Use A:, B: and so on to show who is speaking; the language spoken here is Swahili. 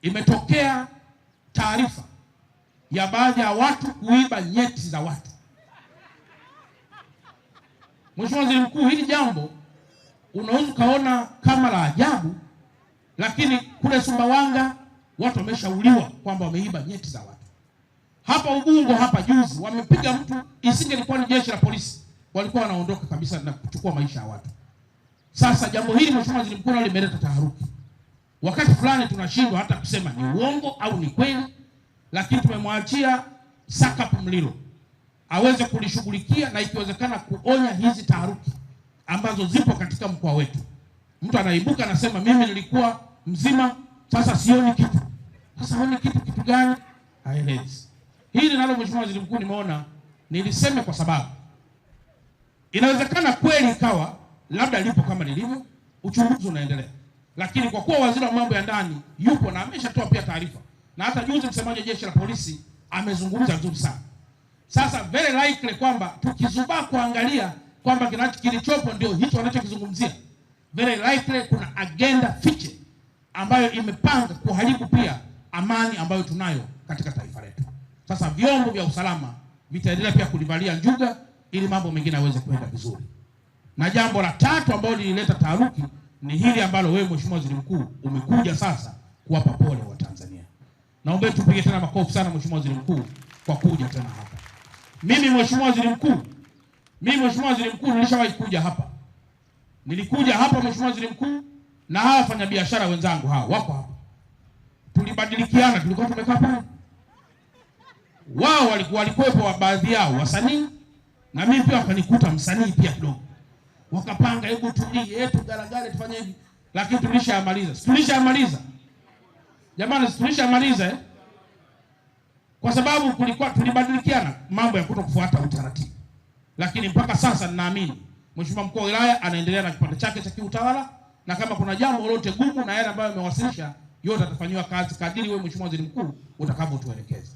A: imetokea taarifa ya baadhi ya watu kuiba nyeti za watu. Mheshimiwa Waziri Mkuu, hili jambo unaweza kaona kama la ajabu, lakini kule Sumbawanga watu wameshauliwa kwamba wameiba nyeti za watu. Hapa Ubungo hapa juzi wamepiga mtu, isingelikuwa ni jeshi la polisi walikuwa wanaondoka kabisa na kuchukua maisha ya watu. Sasa jambo hili Mheshimiwa Waziri Mkuu limeleta taharuki. Wakati fulani tunashindwa hata kusema ni uongo au ni kweli, lakini tumemwachia Sakapu Mlilo aweze kulishughulikia na ikiwezekana kuonya hizi taharuki ambazo zipo katika mkoa wetu. Mtu anaibuka anasema mimi nilikuwa mzima, sasa sioni kitu. Sasa haoni kitu gani? Haelezi. Hili nalo Mheshimiwa Waziri Mkuu nimeona niliseme kwa sababu inawezekana kweli ikawa labda lipo kama lilivyo, uchunguzi unaendelea. Lakini kwa kuwa waziri wa mambo ya ndani yupo na ameshatoa pia taarifa, na hata juzi msemaji wa jeshi la polisi amezungumza vizuri sana. Sasa very likely kwamba tukizubaa kuangalia kwamba kilichopo ndio hicho wanachokizungumzia, very likely kuna agenda fiche ambayo imepanga kuharibu pia amani ambayo tunayo katika taifa letu. Sasa vyombo vya usalama vitaendelea pia kulivalia njuga ili mambo mengine yaweze kwenda vizuri. Na jambo la tatu ambalo lilileta taharuki ni hili ambalo wewe Mheshimiwa Waziri Mkuu umekuja sasa kuwapa pole wa Tanzania. Naomba tupige tena makofi sana Mheshimiwa Waziri Mkuu kwa kuja tena hapa. Mimi Mheshimiwa Waziri Mkuu nilishawahi kuja hapa. Nilikuja hapa Mheshimiwa Waziri Mkuu na hawa wafanyabiashara wenzangu hawa wako hapa. Tulibadilikiana, tulikuwa tumekaa pale. Wao walikuwepo baadhi yao wasanii na mimi pia wakanikuta msanii pia kidogo. Wakapanga hebu tulie, tugaragare tufanye hivi. Lakini tulishamaliza. Jamani, tulishamaliza Kwa sababu tulibadilikiana mambo ya kutokufuata utaratibu. Lakini mpaka sasa ninaamini Mheshimiwa Mkuu wa Wilaya anaendelea na kipande chake cha kiutawala, na kama kuna jambo lolote gumu na yale ambayo amewasilisha yote atafanywa kazi kadiri wewe Mheshimiwa Waziri Mkuu utakavyotuelekeza.